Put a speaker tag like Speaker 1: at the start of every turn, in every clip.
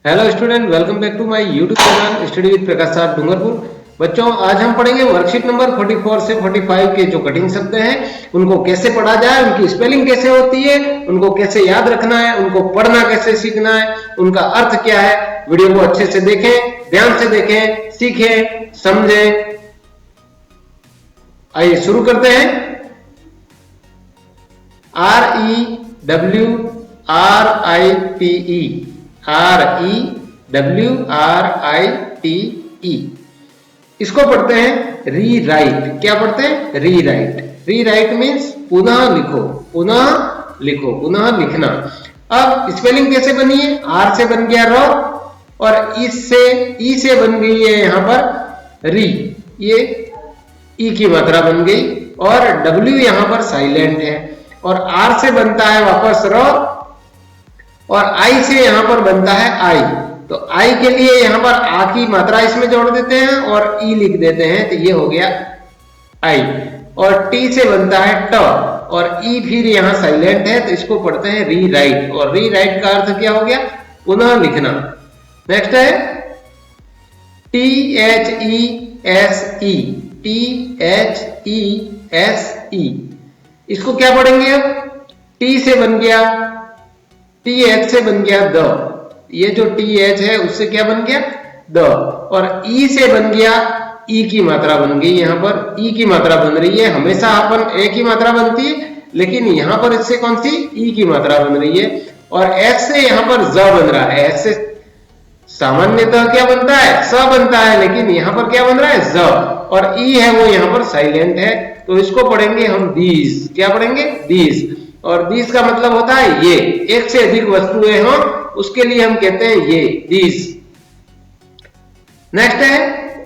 Speaker 1: Hello student, welcome back to my YouTube channel study with Prakash sir Dungarpur. बच्चों, आज हम पढ़ेंगे वर्कशीट नंबर 44 से 45 के जो कठिन शब्द हैं उनको कैसे पढ़ा जाए, उनकी स्पेलिंग कैसे होती है, उनको कैसे याद रखना है, उनको पढ़ना कैसे सीखना है, उनका अर्थ क्या है। वीडियो को अच्छे से देखें, ध्यान से देखें, सीखें, समझें। आइए शुरू करते हैं। REWRITE इसको पढ़ते हैं रीराइट। क्या पढ़ते हैं? रीराइट। रीराइट मीन्स पुनः लिखो, पुनः लिखो, पुनः लिखना। अब स्पेलिंग कैसे बनी है? आर से बन गया र, और इससे ई से बन गई है यहां पर री, ये ई की मात्रा बन गई, और डब्ल्यू यहां पर साइलेंट है, और आर से बनता है वापस र, और आई से यहां पर बनता है आई। तो आई के लिए यहां पर आ की मात्रा इसमें जोड़ देते हैं और ई लिख देते हैं, तो ये हो गया आई। और टी से बनता है ट, और ई फिर यहां साइलेंट है, तो इसको पढ़ते हैं रीराइट। और रीराइट का अर्थ क्या हो गया? पुनः लिखना। नेक्स्ट है THESE। THESE इसको क्या पढ़ेंगे? अब टी से बन गया, TH से बन गया द, ये जो TH है उससे क्या बन गया? द, और ई से बन गया, ई की मात्रा बन गई, यहां पर ई की मात्रा बन रही है। हमेशा अपन ए की मात्रा बनती है, लेकिन यहां पर इससे कौन सी? ई की मात्रा बन रही है। और एस से यहां पर ज बन रहा है। एस से सामान्यतः क्या बनता है? स बनता है, लेकिन यहां पर क्या बन रहा है? ज, और ई है वो यहां पर साइलेंट है, तो इसको पढ़ेंगे हम दीज। क्या पढ़ेंगे? दीज। और दीज का मतलब होता है ये, एक से अधिक वस्तुएं हों उसके लिए हम कहते हैं ये, दीज। नेक्स्ट है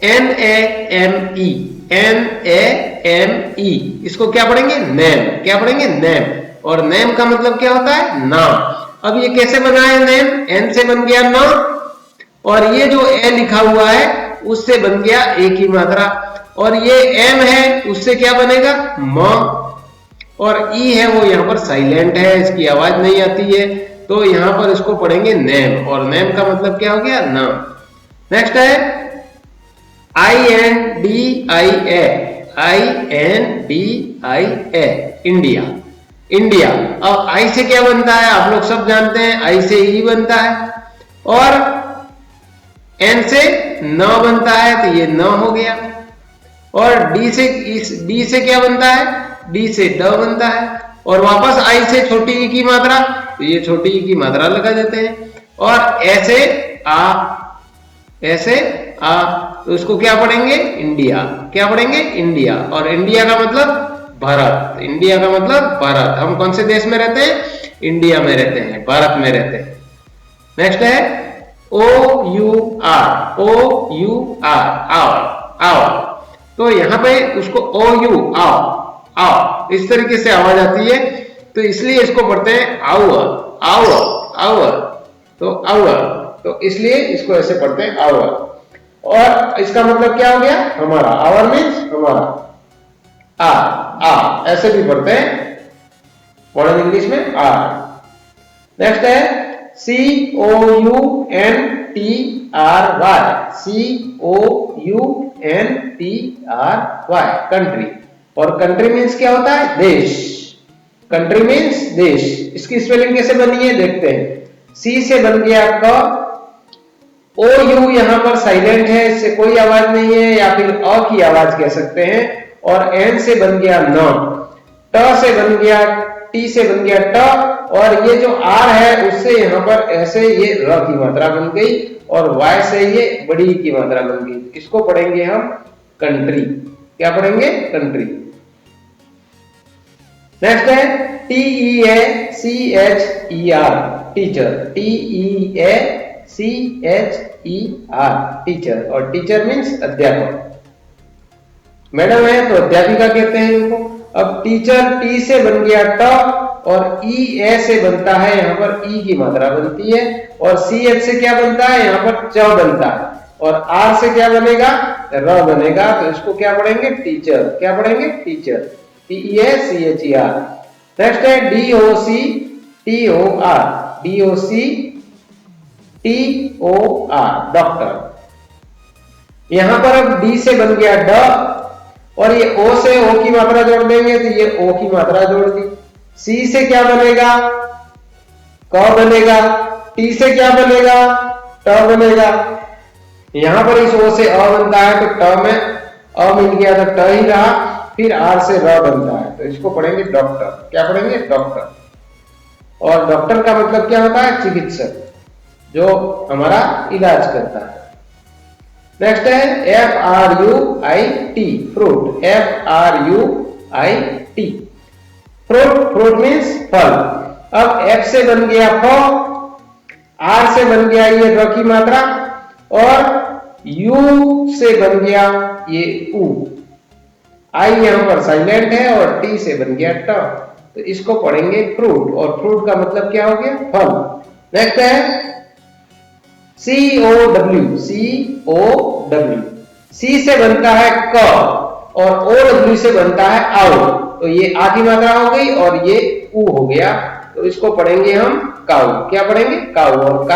Speaker 1: NAME। NAME इसको क्या पढ़ेंगे? नेम। क्या पढ़ेंगे? नेम। और नेम का मतलब क्या होता है? नाम। अब ये कैसे बना है नेम? N से बन गया न, और ये जो ए लिखा हुआ है उससे बन गया ए की मात्रा, और ये एम है उससे क्या बनेगा? म, और ई है वो यहां पर साइलेंट है, इसकी आवाज नहीं आती है, तो यहां पर इसको पढ़ेंगे नेम। और नेम का मतलब क्या हो गया? नाम। नेक्स्ट है INDIA। INDIA India. इंडिया। अब आई से क्या बनता है? आप लोग सब जानते हैं, आई से ई बनता है, और एन से न बनता है, तो ये न हो गया। और डी से क्या बनता है? डी से ड बनता है, और वापस आई से छोटी ई की मात्रा, तो ये छोटी ई की मात्रा लगा देते हैं। और ऐसे आ, ऐसे आ, तो इसको क्या पढ़ेंगे? इंडिया। क्या पढ़ेंगे? इंडिया। और इंडिया का मतलब भारत। इंडिया का मतलब भारत। हम कौन से देश में रहते हैं? इंडिया में रहते हैं, भारत में रहते हैं। नेक्स्ट है OUR। OUR our. आवर। तो यहां पे उसको OU आओ, आओ इस तरीके से आवाज आती है, तो इसलिए इसको पढ़ते हैं आवर। आवर, आवर, तो आवर, तो इसलिए इसको ऐसे पढ़ते हैं आवर। और इसका मतलब क्या हो गया? हमारा। आवर मीन्स हमारा। आ ऐसे भी पढ़ते हैं मॉडर्न इंग्लिश में, आर। नेक्स्ट है COUNTRY। कंट्री। और कंट्री मीन्स क्या होता है? देश। कंट्री मीन्स देश। इसकी स्पेलिंग कैसे बनी है देखते हैं। सी से बन गया क, OU यहां पर साइलेंट है, इससे कोई आवाज नहीं है, या फिर अ की आवाज कह सकते हैं। और एन से बन गया न, ट से बन गया, टी से बन गया ट, और ये जो आर है उससे यहां पर ऐसे ये र की मात्रा बन गई, और वाई से ये बड़ी की मात्रा बन गई। इसको पढ़ेंगे हम कंट्री। क्या पढ़ेंगे? कंट्री। नेक्स्ट है TEACHER। टीचर। TEACHER teacher. और टीचर मीन्स अध्यापक। मैडम है तो अध्यापिका कहते हैं इनको। अब टीचर टी से बन गया ट, और ई ए से बनता है, यहां पर ई की मात्रा बनती है, और सी एच से क्या बनता है? यहां पर च बनता है, और आर से क्या बनेगा? र बनेगा, तो इसको क्या पढ़ेंगे? टीचर। क्या पढ़ेंगे? टीचर। TEACHER। नेक्स्ट है DOCTOR। DOC TOR, doctor. यहां पर अब D से बन गया ड, और ये O से O की मात्रा जोड़ देंगे तो ये O की मात्रा जोड़ दी। C से क्या बनेगा, क बनेगा। T से क्या बनेगा, ट बनेगा। यहां पर इस O से अ बनता है तो ट में अ मिल गया तो ट ही रहा, फिर R से र बनता है तो इसको पढ़ेंगे डॉक्टर। क्या पढ़ेंगे, डॉक्टर। और डॉक्टर का मतलब क्या होता है, चिकित्सक, जो हमारा इलाज करता है। नेक्स्ट है FRUIT, fruit. FRUIT, fruit. Fruit means फल। अब F से बन गया फ, R से बन गया ये र की मात्रा, और U से बन गया ये उ। I यहां पर साइलेंट है और T से बन गया ट, तो इसको पढ़ेंगे फ्रूट। और फ्रूट का मतलब क्या हो गया, फल। नेक्स्ट है COW, C से बनता है क, और OW से बनता है आउ, तो ये आ की मात्रा हो गई और ये उ हो गया, तो इसको पढ़ेंगे हम काऊ। क्या पढ़ेंगे, काऊ। और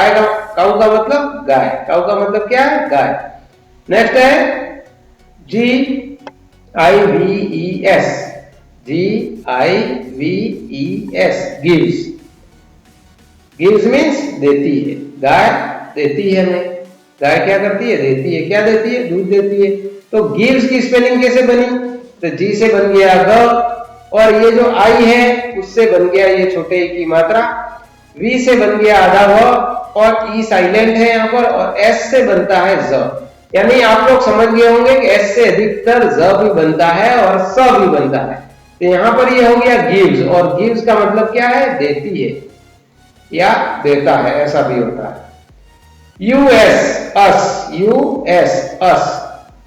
Speaker 1: काऊ का मतलब गाय। काऊ का मतलब क्या है, गाय। नेक्स्ट है GIVES, गिव्स। गिव्स मीन्स देती है, गाय देती है हमें। गाय क्या करती है, देती है। क्या देती है, दूध देती है। तो गिव्स की स्पेलिंग कैसे बनी, तो G से बन गया ग, और ये जो I है उससे बन गया ये छोटे ई की मात्रा, V से बन गया आधा व, और E साइलेंट है यहाँ पर, और S से बनता है ज। यानी आप लोग समझ गए होंगे कि S से अधिकतर ज भी बनता है और स भी बनता है। तो यहाँ पर ये हो गया गिव्स, और गिव्स का मतलब क्या है, देती है या देता है, ऐसा भी होता है। US,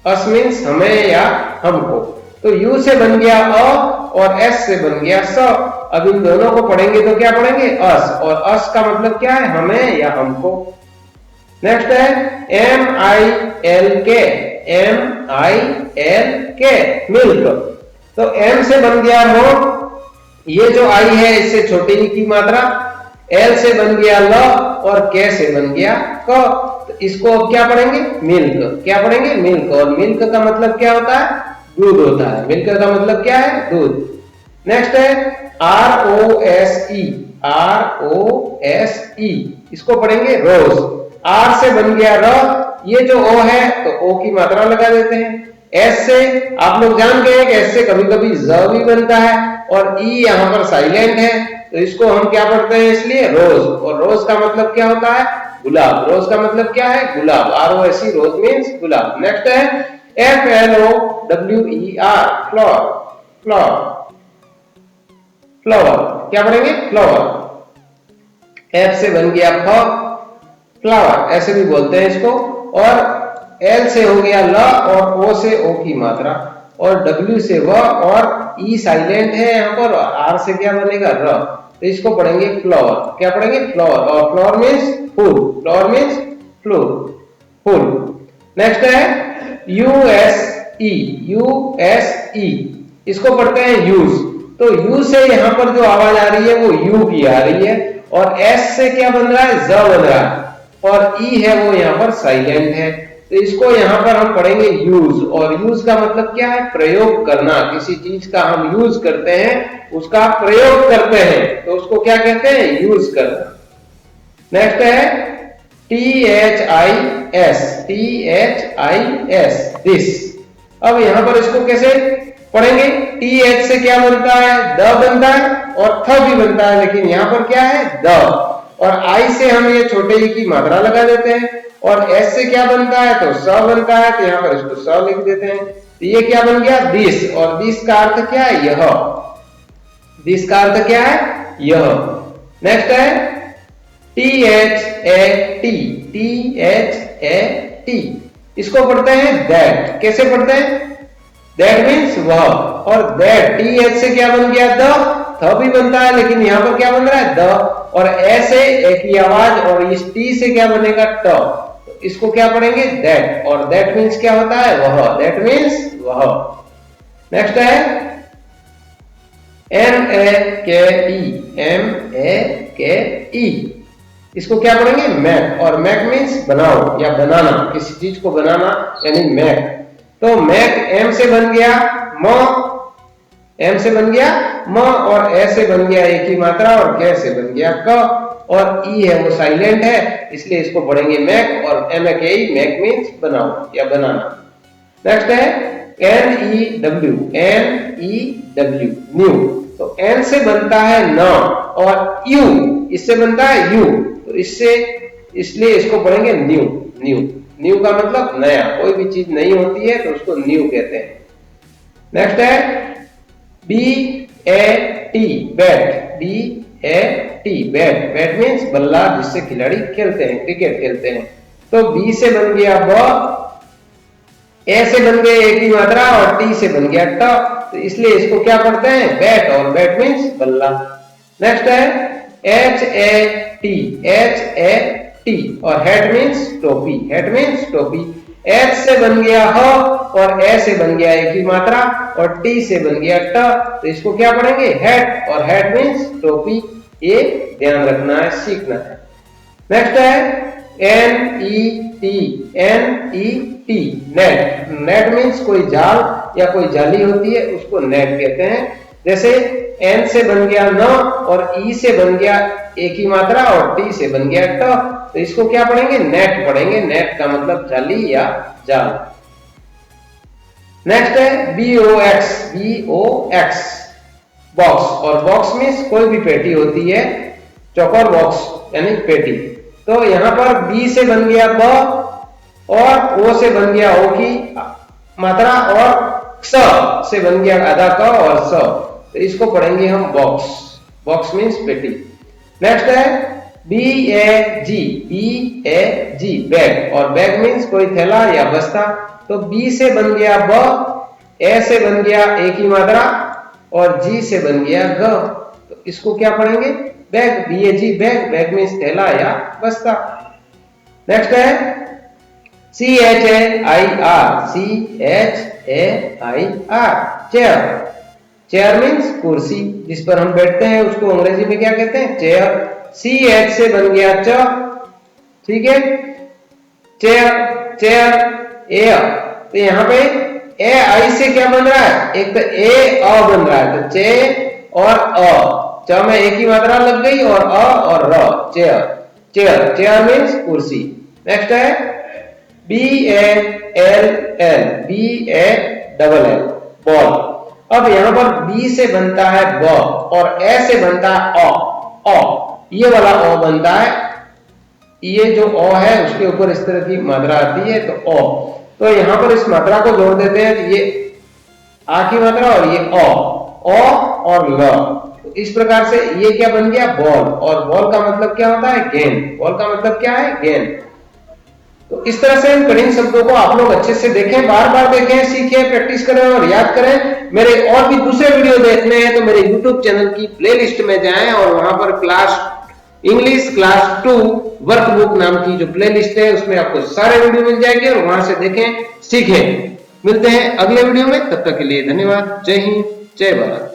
Speaker 1: अस मीन्स हमें या हमको। तो U से बन गया अ, और S से बन गया स। अब इन दोनों को पढ़ेंगे तो क्या पढ़ेंगे, अस। और अस का मतलब क्या है, हमें या हमको। नेक्स्ट है MILK, मिल्क। तो M से बन गया मो, ये जो I है इससे छोटी ई की मात्रा, L से बन गया ल, और K से बन गया क, तो इसको अब क्या पढ़ेंगे, मिल्क। क्या पढ़ेंगे, मिल्क। और मिल्क का मतलब क्या होता है, दूध होता है। मिल्क का मतलब क्या है, दूध। नेक्स्ट है ROSE, इसको पढ़ेंगे रोज। R से बन गया र, ये जो O है तो O की मात्रा लगा देते हैं। S से आप लोग जान गए कि S से कभी कभी ज भी बनता है, और E यहाँ पर साइलेंट है, तो इसको हम क्या पढ़ते हैं, इसलिए रोज। और रोज का मतलब क्या होता है, गुलाब। रोज का मतलब क्या है, गुलाब। ROSE, रोज मीन्स गुलाब। नेक्स्ट है FLOWER, फ्लावर। क्या पढ़ेंगे, फ्लावर। F से बन गया फ, फ्लावर ऐसे भी बोलते हैं इसको। और L से हो गया ल, और O से O की मात्रा, और W से व, और E साइलेंट है यहाँ पर, और R से क्या बनेगा, र, तो इसको पढ़ेंगे फ्लावर। क्या पढ़ेंगे, फ्लावर। और फ्लावर मीन्स फूल। फ्लावर मीन्स फूल। नेक्स्ट है USE, इसको पढ़ते हैं यूज। तो U से यहाँ पर जो आवाज आ रही है वो U की आ रही है, और S से क्या बन रहा है, ज बन रहा है, और E है वो यहाँ पर साइलेंट है, तो इसको यहाँ पर हम पढ़ेंगे यूज। और यूज का मतलब क्या है, प्रयोग करना। किसी चीज का हम यूज करते हैं, उसका प्रयोग करते हैं, तो उसको क्या कहते हैं, यूज करना। नेक्स्ट है THIS, दिस। अब यहाँ पर इसको कैसे पढ़ेंगे, TH से क्या बनता है, द बनता है, और थ भी बनता है, लेकिन यहाँ पर क्या है, द। और I से हम ये छोटे ई की मात्रा लगा देते हैं, और S से क्या बनता है, तो स बनता है, तो यहाँ पर इसको स लिख देते हैं। तो ये क्या बन गया, दिस। और दिस का अर्थ क्या है, यह। दिस का अर्थ क्या है, यह। नेक्स्ट है THAT, इसको पढ़ते हैं दैट। कैसे पढ़ते हैं, दैट मीन्स वह। और दैट, TH से क्या बन गया, द। थ भी बनता है, लेकिन यहाँ पर क्या बन रहा है, द। और ए से एक ही आवाज, और इस T से क्या बनेगा, ट। तो इसको क्या पढ़ेंगे, दैट। और दैट मीन्स क्या होता है, वह। दैट मीन्स वह। नेक्स्ट है MAKE, इसको क्या पढ़ेंगे? मैक। और मैक मीन्स बनाओ या बनाना, किसी चीज को बनाना यानी मैक। तो मैक एम से बन गया म, एम से बन गया म, और ए से बन गया एक ही मात्रा, और क से बन गया क, और ई है वो साइलेंट है, इसलिए इसको पढ़ेंगे मैक। और एम ए के ई, मैक मीन्स बनाओ या बनाना। नेक्स्ट है N E W, N E W, new. तो एन से बनता है न, और यू इससे बनता है यू, तो इससे इसलिए इसको पढ़ेंगे न्यू। न्यू, न्यू का मतलब नया, कोई भी चीज नई होती है तो उसको न्यू कहते हैं। नेक्स्ट है B A T, bat, B A T, bat. Bat means बल्ला जिससे खिलाड़ी खेलते हैं, क्रिकेट खेलते हैं। तो बी से बन गया ब, ए से बन गए एक ही मात्रा, और टी से बन गया ट, तो इसलिए इसको क्या पढ़ते हैं? बैट। और बैट मीन्स बल्ला। नेक्स्ट है H A T, H A T, और हेड मीन्स टोपी, हेड मीन्स टोपी। एच से बन गया ह, और ए से बन गया एक ही मात्रा, और टी से बन गया ट, तो इसको क्या पढ़ेंगे? हेड। और हेड मीन्स टोपी, ये ध्यान रखना है, सीखना है। नेक्स्ट है N E T, N E T, net. Net means कोई जाल या कोई जाली होती है, उसको नेट कहते हैं। जैसे एन से बन गया न, और ई से बन गया एक ही मात्रा, और टी से बन गया ट, तो इसको क्या पढ़ेंगे? नेट पढ़ेंगे। नेट का मतलब जाली या जाल। नेक्स्ट है B O X, B O X, box. और बॉक्स मीन्स कोई भी पेटी होती है, चौकोर बॉक्स यानी पेटी। तो यहां पर बी से बन गया ब, और ओ से बन गया ओ की मात्रा, और स से बन गया आधा क और स, तो इसको पढ़ेंगे हम बॉक्स। बॉक्स मीन्स पेटी। नेक्स्ट है B A ji, B A G, bag. और बैग मीन्स कोई थैला या बस्ता। तो बी से बन गया ब, ए से बन गया एक ही मात्रा, और जी से बन गया ग, तो इसको क्या पढ़ेंगे? Bag, B A G, bag. Bag means थैला या बस्ता। नेक्स्ट है C H A I R, C H A I R, chair. Chair means कुर्सी, जिस पर हम बैठते हैं उसको अंग्रेजी में क्या कहते हैं? चेयर। सी एच से बन गया च, ठीक है, चेयर, चेयर, एयर। तो यहाँ पे ए आई से क्या बन रहा है? एक तो ए अ बन रहा है, तो चे और अ, च में एक ही मात्रा लग गई, और अ और र, चेयर। चेयर, चेयर मीन्स कुर्सी। नेक्स्ट है B A L L, B A double L, ball. अब यहां पर बी से बनता है ब, और ए से बनता है अ, ये वाला अ बनता है, ये जो अ है उसके ऊपर इस तरह की मात्रा आती है, तो अ। तो यहां पर इस मात्रा को जोड़ देते हैं, ये आ की मात्रा और ये अ और ल, तो इस प्रकार से ये क्या बन गया? बॉल। और बॉल का मतलब क्या होता है? गेंद। बॉल का मतलब क्या है? गेंद। तो इस तरह से इन कठिन शब्दों को आप लोग अच्छे से देखें, बार बार देखें, सीखें, प्रैक्टिस करें और याद करें। मेरे और भी दूसरे वीडियो देखने हैं तो मेरे YouTube चैनल की प्लेलिस्ट में जाएं, और वहां पर क्लास इंग्लिश क्लास 2 वर्कबुक नाम की जो प्लेलिस्ट है उसमें आपको सारे वीडियो मिल जाएंगे, और वहां से देखें, सीखें। मिलते हैं अगले वीडियो में, तब तक के लिए धन्यवाद। जय हिंद, जय भारत।